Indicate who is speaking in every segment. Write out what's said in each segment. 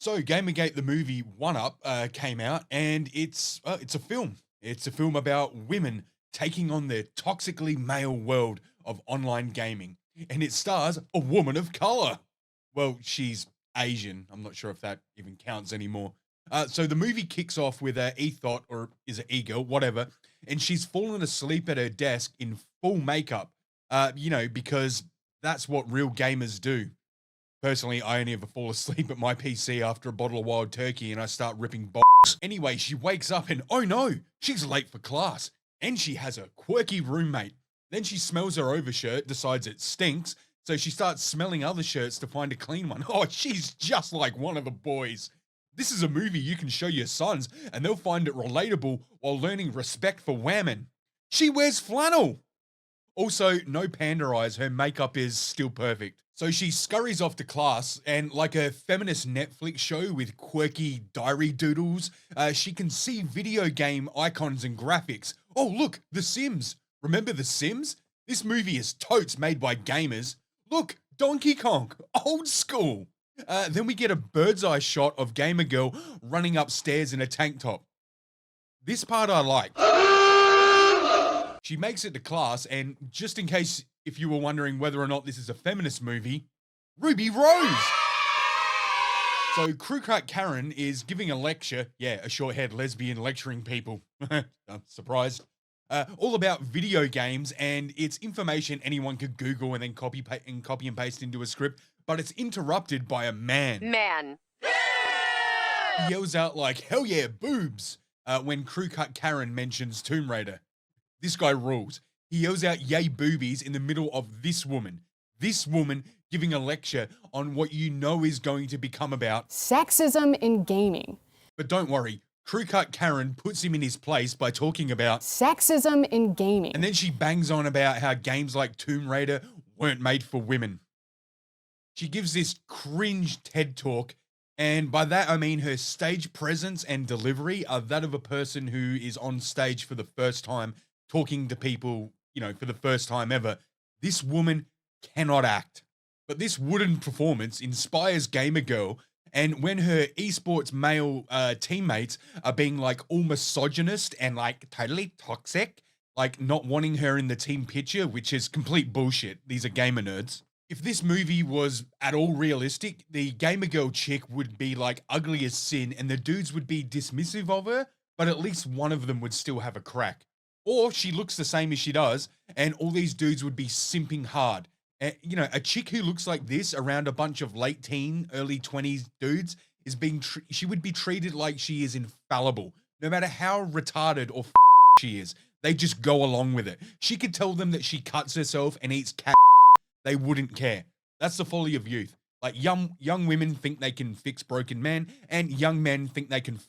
Speaker 1: So, Gamergate the movie One Up came out, and it's a film. It's a film about women taking on their toxically male world of online gaming, and it stars a woman of color. Well, she's Asian. I'm not sure if that even counts anymore. So the movie kicks off with Ethot, or is it Ego, whatever, and she's fallen asleep at her desk in full makeup. Because that's what real gamers do. Personally, I only ever fall asleep at my PC after a bottle of wild turkey and I start ripping balls. Anyway, she wakes up and oh no, she's late for class. And she has a quirky roommate. Then she smells her overshirt, decides it stinks, so she starts smelling other shirts to find a clean one. Oh, she's just like one of the boys. This is a movie you can show your sons and they'll find it relatable while learning respect for women. She wears flannel. Also, no panda eyes, her makeup is still perfect. So she scurries off to class, and like a feminist Netflix show with quirky diary doodles, she can see video game icons and graphics. Oh, look, The Sims. Remember The Sims? This movie is totes made by gamers. Look, Donkey Kong, old school. Then we get a bird's eye shot of Gamer Girl running upstairs in a tank top. This part I like. She makes it to class, and just in case if you were wondering whether or not this is a feminist movie, Ruby Rose! So Crew Cut Karen is giving a lecture, yeah, a short-haired lesbian lecturing people, I'm surprised, all about video games, and it's information anyone could Google and then copy and paste into a script, but it's interrupted by a man.
Speaker 2: Man.
Speaker 1: He yells out like, hell yeah, boobs, when Crew Cut Karen mentions Tomb Raider. This guy rules. He yells out yay boobies in the middle of this woman. This woman giving a lecture on what you know is going to become about
Speaker 3: sexism in gaming.
Speaker 1: But don't worry, Crew Cut Karen puts him in his place by talking about
Speaker 3: sexism in gaming.
Speaker 1: And then she bangs on about how games like Tomb Raider weren't made for women. She gives this cringe TED talk, and by that I mean her stage presence and delivery are that of a person who is on stage for the first time talking to people, for the first time ever. This woman cannot act. But this wooden performance inspires Gamer Girl, and when her esports male teammates are being like all misogynist and like totally toxic, like not wanting her in the team picture, which is complete bullshit. These are gamer nerds. If this movie was at all realistic, the Gamer Girl chick would be like ugly as sin and the dudes would be dismissive of her, but at least one of them would still have a crack. Or she looks the same as she does, and all these dudes would be simping hard. A chick who looks like this around a bunch of late teen, early 20s dudes is she would be treated like she is infallible, no matter how retarded or she is. They just go along with it. She could tell them that she cuts herself and eats cat. They wouldn't care. That's the folly of youth. Like young women think they can fix broken men, and young men think they can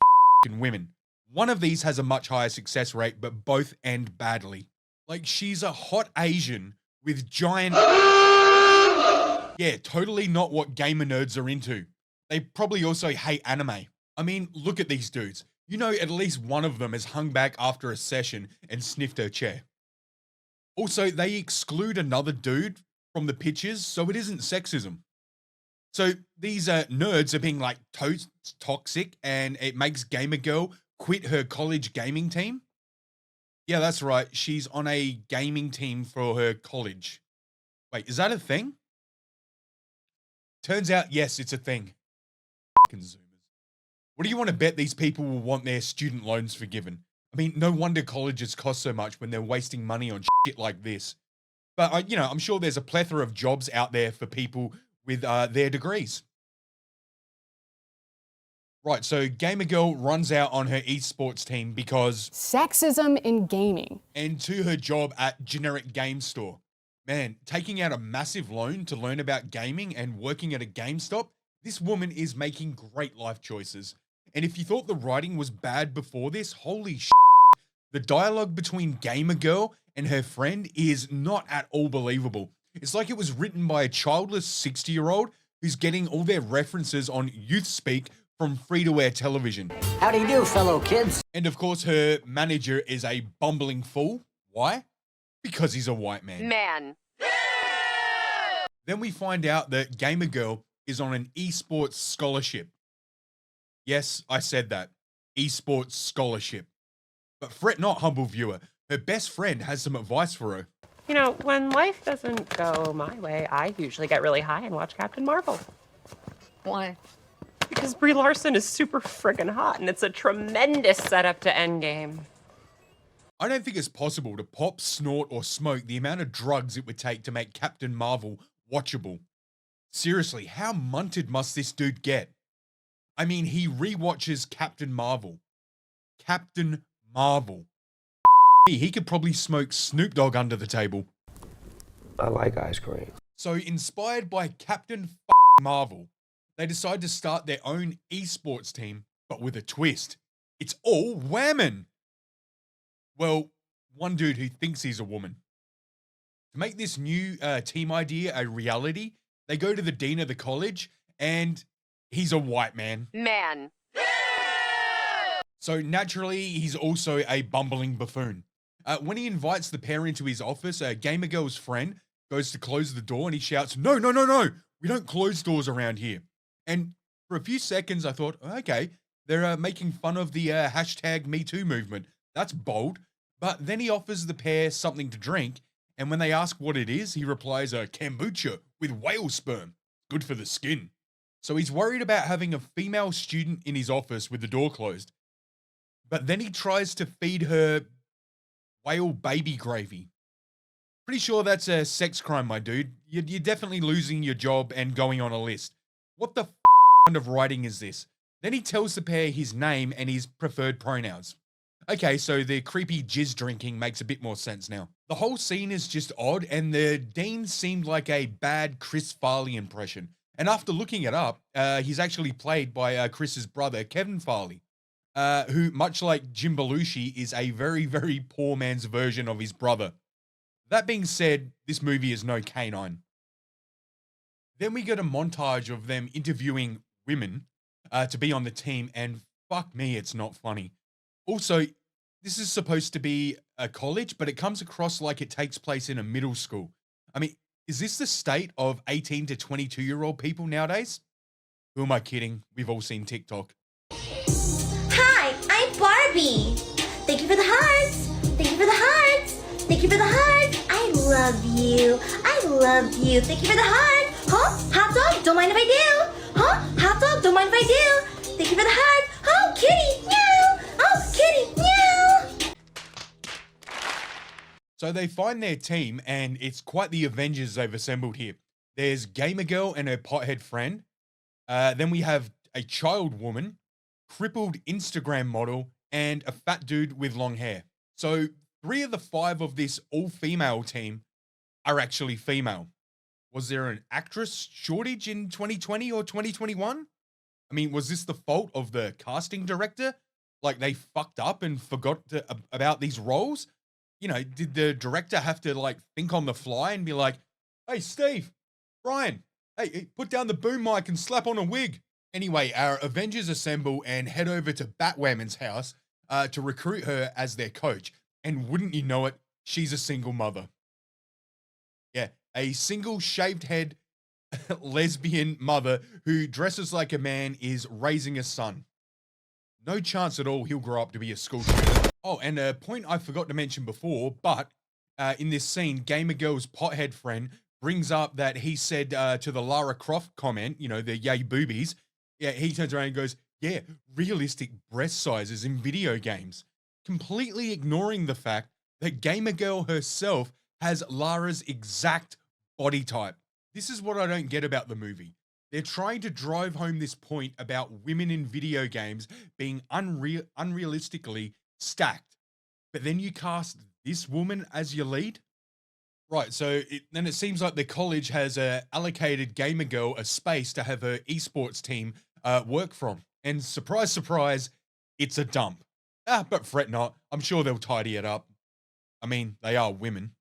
Speaker 1: women. One of these has a much higher success rate, but both end badly. Like, she's a hot Asian with giant... Yeah, totally not what gamer nerds are into. They probably also hate anime. I mean, look at these dudes. You know at least one of them has hung back after a session and sniffed her chair. Also, they exclude another dude from the pictures, so it isn't sexism. So these nerds are being like toxic, and it makes Gamer Girl quit her college gaming team? Yeah, that's right. She's on a gaming team for her college. Wait, is that a thing? Turns out, yes, it's a thing. F***ing Zoomers. What do you want to bet these people will want their student loans forgiven? I mean, no wonder colleges cost so much when they're wasting money on shit like this. But, I'm sure there's a plethora of jobs out there for people with their degrees. Right, so Gamer Girl runs out on her esports team because
Speaker 3: sexism in gaming.
Speaker 1: And to her job at generic game store. Man, taking out a massive loan to learn about gaming and working at a GameStop, this woman is making great life choices. And if you thought the writing was bad before this, holy shit. The dialogue between Gamer Girl and her friend is not at all believable. It's like it was written by a childless 60-year-old who's getting all their references on youth speak from free-to-air television.
Speaker 4: How do you do, fellow kids?
Speaker 1: And of course, her manager is a bumbling fool. Why? Because he's a white man.
Speaker 2: Man.
Speaker 1: Then we find out that Gamer Girl is on an esports scholarship. Yes, I said that. Esports scholarship. But fret not, humble viewer. Her best friend has some advice for her.
Speaker 2: You know, when life doesn't go my way, I usually get really high and watch Captain Marvel.
Speaker 5: Why?
Speaker 2: Because Brie Larson is super friggin' hot, and it's a tremendous setup to Endgame.
Speaker 1: I don't think it's possible to pop, snort, or smoke the amount of drugs it would take to make Captain Marvel watchable. Seriously, how munted must this dude get? I mean, he rewatches Captain Marvel. Captain Marvel. He could probably smoke Snoop Dogg under the table.
Speaker 6: I like ice cream.
Speaker 1: So, inspired by Captain Marvel, they decide to start their own esports team, but with a twist. It's all women. Well, one dude who thinks he's a woman. To make this new team idea a reality, they go to the dean of the college, and he's a white man. So naturally, he's also a bumbling buffoon. When he invites the pair into his office, Gamer Girl's friend goes to close the door and he shouts, "No, no, no, no. We don't close doors around here." And for a few seconds, I thought, okay, they're making fun of the hashtag #MeToo movement. That's bold. But then he offers the pair something to drink. And when they ask what it is, he replies, kombucha with whale sperm. Good for the skin. So he's worried about having a female student in his office with the door closed. But then he tries to feed her whale baby gravy. Pretty sure that's a sex crime, my dude. You're definitely losing your job and going on a list. What the kind of writing is this? Then he tells the pair his name and his preferred pronouns. Okay, so the creepy jizz drinking makes a bit more sense now. The whole scene is just odd, and the dean seemed like a bad Chris Farley impression. And after looking it up, he's actually played by Chris's brother, Kevin Farley, who, much like Jim Belushi, is a very, very poor man's version of his brother. That being said, this movie is no K9. Then we get a montage of them interviewing women to be on the team, and fuck me, it's not funny. Also, this is supposed to be a college, but it comes across like it takes place in a middle school. I mean, is this the state of 18 to 22-year-old people nowadays? Who am I kidding? We've all seen TikTok.
Speaker 7: Hi, I'm Barbie. Thank you for the hearts. Thank you for the hearts. Thank you for the hearts. I love you. I love you. Thank you for the heart. Huh? Hot dog? Don't mind if I do. Huh? Hot dog? Don't mind if I do. Thank you for the heart. Oh, kitty. Meow. Oh, kitty. Meow.
Speaker 1: So they find their team, and it's quite the Avengers they've assembled here. There's Gamer Girl and her pothead friend. Then we have a child woman, crippled Instagram model, and a fat dude with long hair. So 3 of the 5 of this all-female team are actually female. Was there an actress shortage in 2020 or 2021? I mean, was this the fault of the casting director? Like, they fucked up and forgot about these roles? You know, did the director have to, like, think on the fly and be like, "Hey, Steve, Brian, hey, put down the boom mic and slap on a wig"? Anyway, our Avengers assemble and head over to Batwoman's house to recruit her as their coach. And wouldn't you know it, she's a single mother. Yeah, a single shaved head lesbian mother who dresses like a man is raising a son. No chance at all he'll grow up to be a school shooter. Oh, and a point I forgot to mention before, but in this scene, Gamer Girl's pothead friend brings up that he said to the Lara Croft comment, you know, the yay boobies. Yeah, he turns around and goes, "Yeah, realistic breast sizes in video games." Completely ignoring the fact that Gamer Girl herself has Lara's exact body type. This is what I don't get about the movie. They're trying to drive home this point about women in video games being unrealistically stacked. But then you cast this woman as your lead? Right, so then it seems like the college has allocated Gamer Girl a space to have her esports team work from. And surprise, surprise, it's a dump. But fret not, I'm sure they'll tidy it up. I mean, they are women.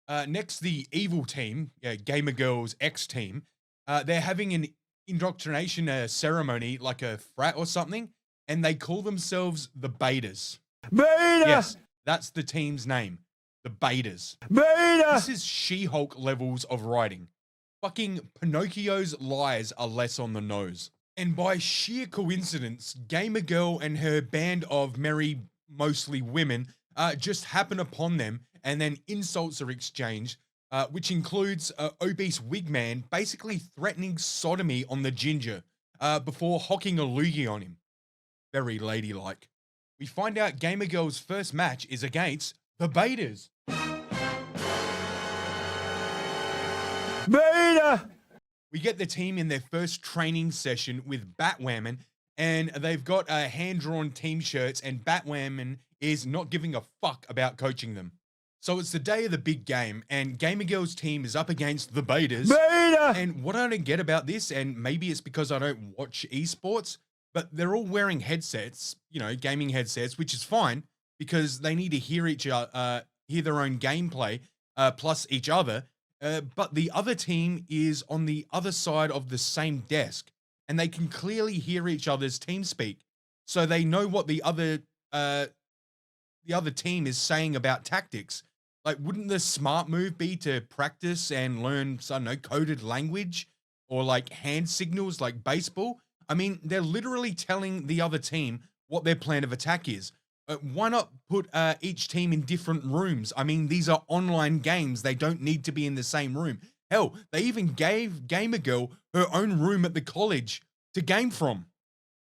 Speaker 1: Next, the evil team, Gamer Girl's ex-team, they're having an indoctrination ceremony, like a frat or something, and they call themselves the Betas.
Speaker 6: Beta!
Speaker 1: Yes, that's the team's name, the Betas.
Speaker 6: Beta!
Speaker 1: This is She-Hulk levels of writing. Fucking Pinocchio's lies are less on the nose. And by sheer coincidence, Gamer Girl and her band of merry, mostly women, just happen upon them, and then insults are exchanged, which includes obese wig man basically threatening sodomy on the ginger before hocking a loogie on him. Very ladylike. We find out Gamer Girl's first match is against the Betas.
Speaker 6: Beta!
Speaker 1: We get the team in their first training session with Batwoman, and they've got hand-drawn team shirts, and Batwoman is not giving a fuck about coaching them. So it's the day of the big game, and Gamer Girl's team is up against the Betas.
Speaker 6: Beta!
Speaker 1: And what I don't get about this, and maybe it's because I don't watch esports, but they're all wearing headsets, you know, gaming headsets, which is fine because they need to hear hear their own gameplay, plus each other. But the other team is on the other side of the same desk, and they can clearly hear each other's team speak, so they know what the other team is saying about tactics. Like, wouldn't the smart move be to practice and learn, I don't know, coded language or like hand signals like baseball? I mean, they're literally telling the other team what their plan of attack is. Why not put each team in different rooms? I mean, these are online games. They don't need to be in the same room. Hell, they even gave Gamer Girl her own room at the college to game from.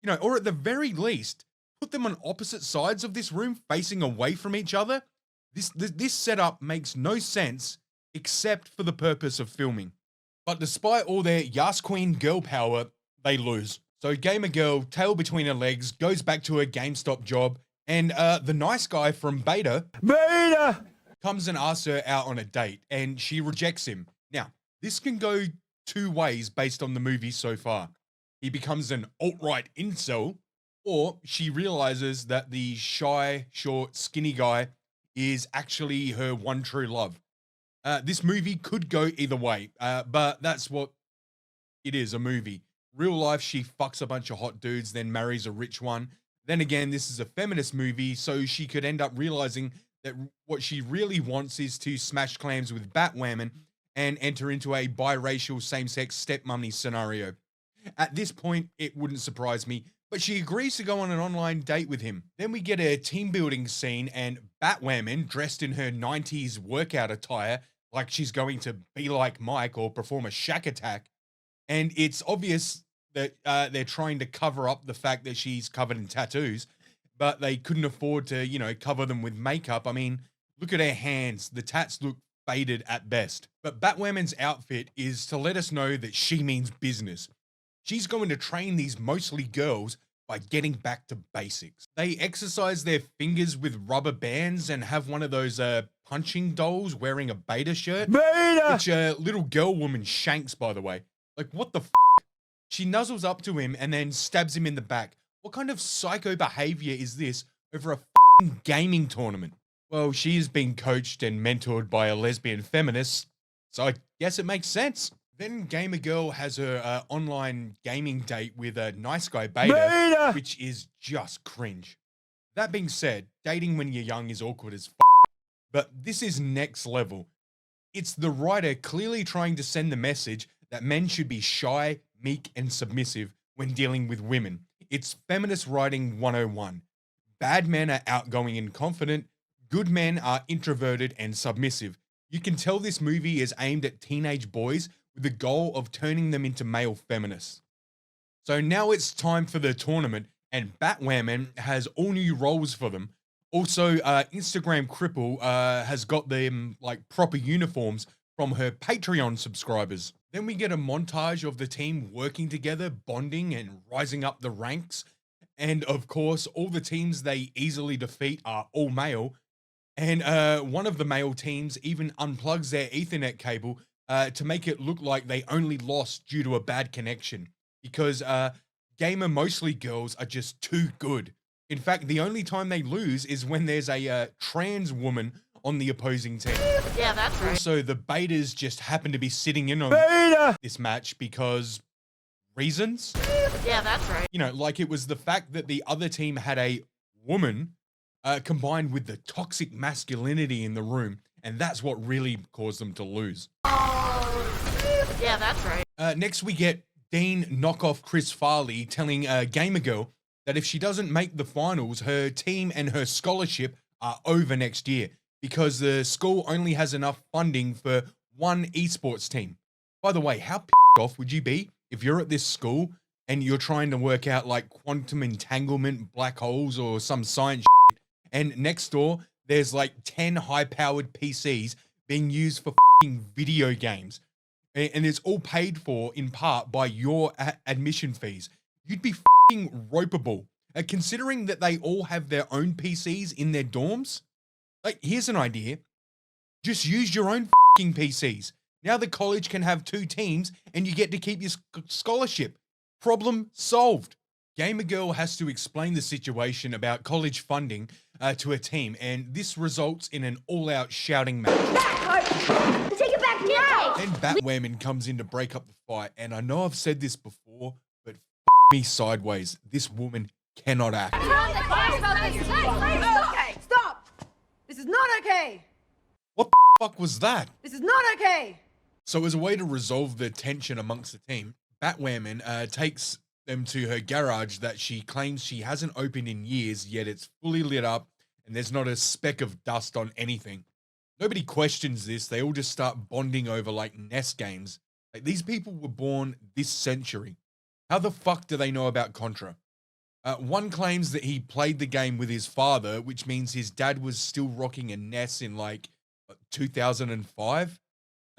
Speaker 1: You know, or at the very least, put them on opposite sides of this room facing away from each other. This setup makes no sense except for the purpose of filming. But despite all their Yas Queen girl power, they lose. So Gamer Girl, tail between her legs, goes back to her GameStop job, and the nice guy from Beta comes and asks her out on a date, and she rejects him. Now, this can go two ways based on the movie so far. He becomes an alt-right incel, or she realizes that the shy, short, skinny guy is actually her one true love. This movie could go either way, but that's what it is, a movie. Real life, she fucks a bunch of hot dudes, then marries a rich one. Then again, this is a feminist movie, so she could end up realizing that what she really wants is to smash clams with Batwoman and enter into a biracial same-sex stepmommy scenario. At this point, it wouldn't surprise me, but she agrees to go on an online date with him. Then we get a team building scene, and Batwoman, dressed in her 90s workout attire, like she's going to be like Mike or perform a shack attack. And it's obvious that they're trying to cover up the fact that she's covered in tattoos, but they couldn't afford to, you know, cover them with makeup. I mean, look at her hands. The tats look faded at best. But Batwoman's outfit is to let us know that she means business. She's going to train these mostly girls by getting back to basics. They exercise their fingers with rubber bands and have one of those punching dolls wearing a Beta shirt.
Speaker 6: Beta!
Speaker 1: Which a little girl woman shanks, by the way. Like, what the f***? She nuzzles up to him and then stabs him in the back. What kind of psycho behavior is this over a f***ing gaming tournament? Well, she is being coached and mentored by a lesbian feminist, so I guess it makes sense. Then Gamer Girl has her online gaming date with a nice guy Beta, which is just cringe. That being said, dating when you're young is awkward as f***, but this is next level. It's the writer clearly trying to send the message that men should be shy, meek, and submissive when dealing with women. It's feminist writing 101. Bad men are outgoing and confident. Good men are introverted and submissive. You can tell this movie is aimed at teenage boys with the goal of turning them into male feminists. So now it's time for the tournament, and Batwoman has all new roles for them. Also, Instagram Cripple has got them like proper uniforms from her Patreon subscribers. Then we get a montage of the team working together, bonding and rising up the ranks. And of course, all the teams they easily defeat are all male. And one of the male teams even unplugs their Ethernet cable to make it look like they only lost due to a bad connection. Because gamer mostly girls are just too good. In fact, the only time they lose is when there's a trans woman on the opposing team.
Speaker 2: Yeah, that's right.
Speaker 1: Also, the Betas just happen to be sitting in on this match because reasons.
Speaker 2: Yeah, that's right.
Speaker 1: You know, like it was the fact that the other team had a woman combined with the toxic masculinity in the room, and that's what really caused them to lose.
Speaker 2: Yeah, that's right.
Speaker 1: Next, we get Dean knockoff Chris Farley telling Gamer Girl that if she doesn't make the finals, her team and her scholarship are over next year because the school only has enough funding for one esports team. By the way, how pissed off would you be if you're at this school and you're trying to work out like quantum entanglement, black holes, or some science shit, and next door there's like 10 high-powered PCs being used for video games, and it's all paid for in part by your admission fees? You'd be ropeable. Considering that they all have their own PCs in their dorms, like, here's an idea. Just use your own PCs. Now the college can have two teams and you get to keep your scholarship. Problem solved. Gamer Girl has to explain the situation about college funding to her team, and this results in an all-out shouting match.
Speaker 7: Take it back now!
Speaker 1: Then Batwoman comes in to break up the fight, and I know I've said this before, but me sideways. This woman cannot act.
Speaker 5: Okay, stop! This is not okay!
Speaker 1: What the fuck was that?
Speaker 5: This is not okay!
Speaker 1: So as a way to resolve the tension amongst the team, Batwoman takes them to her garage that she claims she hasn't opened in years, yet it's fully lit up and there's not a speck of dust on anything. Nobody questions this. They all just start bonding over like NES games. Like, these people were born this century. How the fuck do they know about Contra? One claims that he played the game with his father, which means his dad was still rocking a NES in like 2005.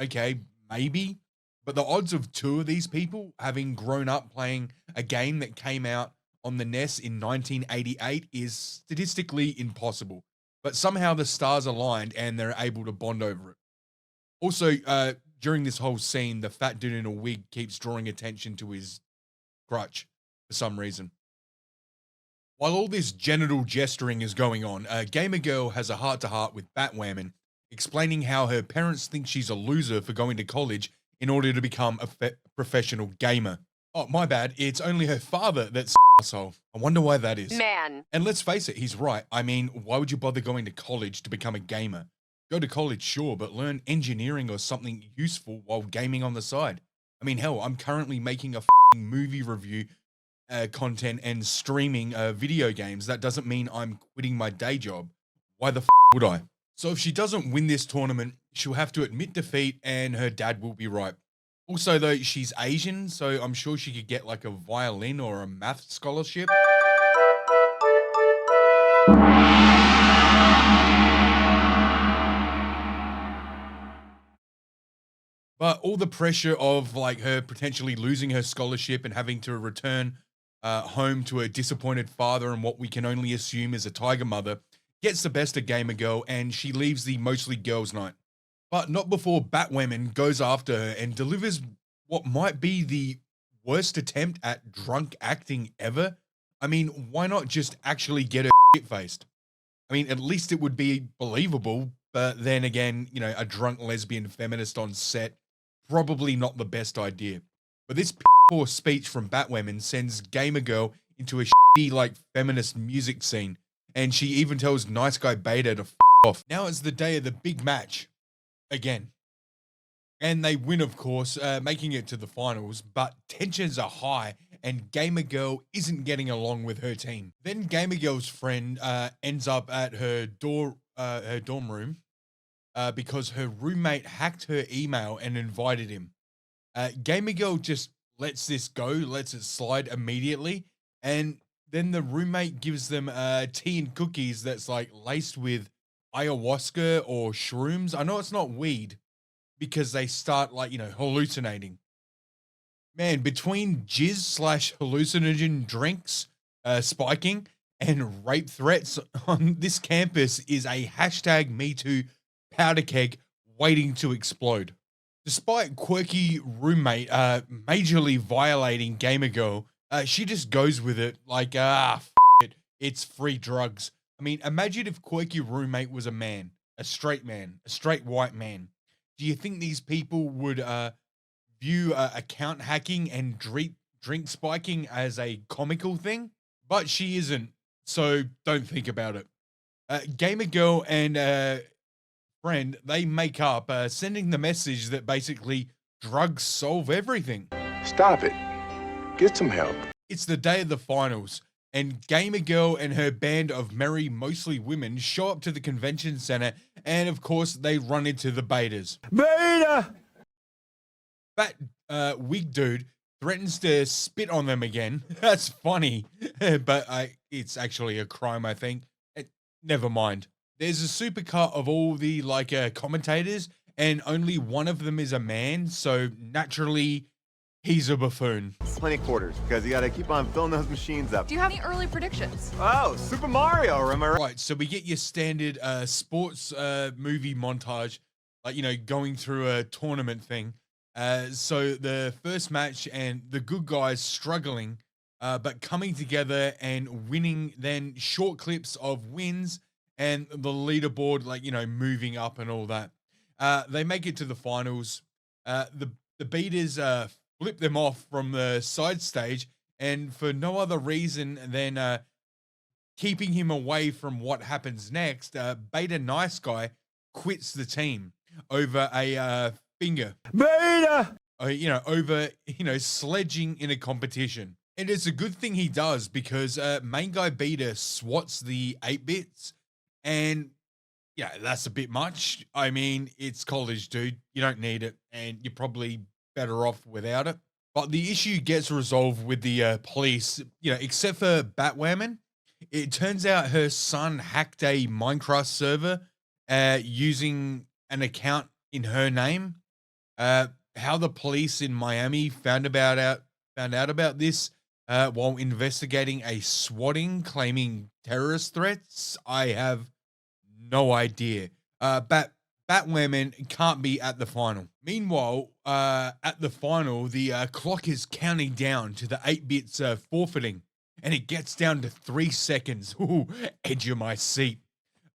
Speaker 1: Okay, maybe. But the odds of two of these people having grown up playing a game that came out on the NES in 1988 is statistically impossible. But somehow the stars aligned and they're able to bond over it. Also, during this whole scene, the fat dude in a wig keeps drawing attention to his crutch for some reason. While all this genital gesturing is going on, Gamer Girl has a heart-to-heart with Batwoman, explaining how her parents think she's a loser for going to college in order to become a professional gamer. Oh, my bad. It's only her father that's an asshole. I wonder why that is.
Speaker 2: Man.
Speaker 1: And let's face it, he's right. I mean, why would you bother going to college to become a gamer? Go to college, sure, but learn engineering or something useful while gaming on the side. I mean, hell, I'm currently making a movie review content and streaming video games. That doesn't mean I'm quitting my day job. Why the would I? So if she doesn't win this tournament, she'll have to admit defeat and her dad will be right. Also, though, she's Asian, so I'm sure she could get like a violin or a math scholarship. But all the pressure of like her potentially losing her scholarship and having to return home to a disappointed father and what we can only assume is a tiger mother gets the best of Gamer Girl, and she leaves the mostly girls' night. But not before Batwoman goes after her and delivers what might be the worst attempt at drunk acting ever. I mean, why not just actually get her shit-faced? I mean, at least it would be believable, but then again, you know, a drunk lesbian feminist on set, probably not the best idea. But this poor speech from Batwoman sends Gamer Girl into a shitty, like, feminist music scene, and she even tells Nice Guy Beta to off. Now it's the day of the big match. Again. And they win, of course, making it to the finals, but tensions are high, and Gamer Girl isn't getting along with her team. Then Gamer Girl's friend ends up at her dorm room because her roommate hacked her email and invited him. Gamer Girl just lets this go, lets it slide immediately, and then the roommate gives them tea and cookies that's like laced with ayahuasca or shrooms. I know it's not weed because they start like, you know, hallucinating. Man, between jizz / hallucinogen drinks spiking and rape threats on this campus is a #MeToo powder keg waiting to explode. Despite quirky roommate majorly violating Gamer Girl, she just goes with it like, it, it's free drugs. I mean, imagine if quirky roommate was a man, a straight white man. Do you think these people would view account hacking and drink spiking as a comical thing? But she isn't, so don't think about it. Gamer Girl and friend, they make up, sending the message that basically drugs solve everything.
Speaker 6: Stop it.
Speaker 8: Get some help.
Speaker 1: It's the day of the finals, and Gamer Girl and her band of merry, mostly women, show up to the convention center, and of course, they run into the betas.
Speaker 6: Beta!
Speaker 1: Fat wig dude threatens to spit on them again. That's funny, but it's actually a crime, I think. Never mind. There's a supercut of all the commentators, and only one of them is a man, so naturally, he's a buffoon.
Speaker 9: Plenty of quarters, because you gotta keep on filling those machines up.
Speaker 5: Do you have any early predictions?
Speaker 9: Oh, Super Mario, remember?
Speaker 1: Right, so we get your standard sports movie montage, going through a tournament thing. So the first match and the good guys struggling, but coming together and winning, then short clips of wins and the leaderboard, moving up and all that. They make it to the finals. The beaters flip them off from the side stage, and for no other reason than keeping him away from what happens next, Beta Nice Guy quits the team over a finger.
Speaker 6: Beta!
Speaker 1: Over sledging in a competition. And it's a good thing he does, because main guy Beta swats the 8-bits, and yeah, that's a bit much. I mean, it's college, dude. You don't need it, and you're probably better off without it. But the issue gets resolved with the police, except for Batwoman. It turns out her son hacked a Minecraft server using an account in her name. How the police in Miami found out about this while investigating a swatting claiming terrorist threats, I have no idea. Batwoman can't be at the final. Meanwhile, at the final, the clock is counting down to the 8-bits forfeiting, and it gets down to 3 seconds. Ooh, edge of my seat.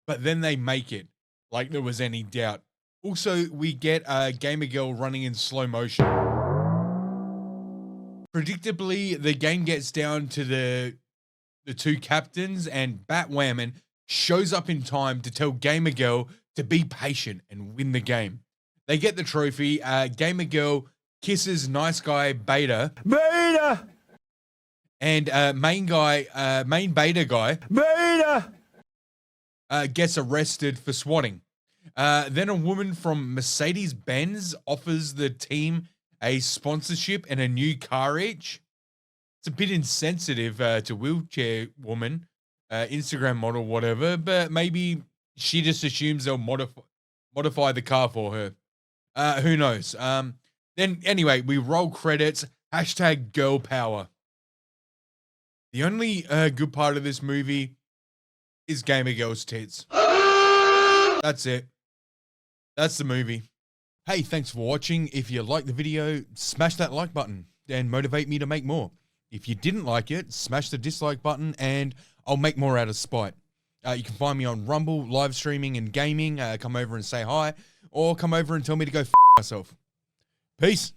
Speaker 1: But then they make it, like there was any doubt. Also, we get Gamer Girl running in slow motion. Predictably, the game gets down to the two captains, and Batwoman shows up in time to tell Gamer Girl to be patient and win the game. They get the trophy. Gamer Girl kisses Nice Guy Beta.
Speaker 6: Beta!
Speaker 1: And main Beta guy
Speaker 6: Beta!
Speaker 1: gets arrested for swatting. Then a woman from Mercedes-Benz offers the team a sponsorship and a new car each. It's a bit insensitive to wheelchair woman, Instagram model, whatever, but maybe she just assumes they'll modify the car for her. Who knows? Then anyway, we roll credits. Hashtag girl power. The only good part of this movie is Gamer Girl's tits. That's it. That's the movie. Hey, thanks for watching. If you liked the video, smash that like button and motivate me to make more. If you didn't like it, smash the dislike button and I'll make more out of spite. You can find me on Rumble, live streaming and gaming. Come over and say hi, or come over and tell me to go f myself. Peace.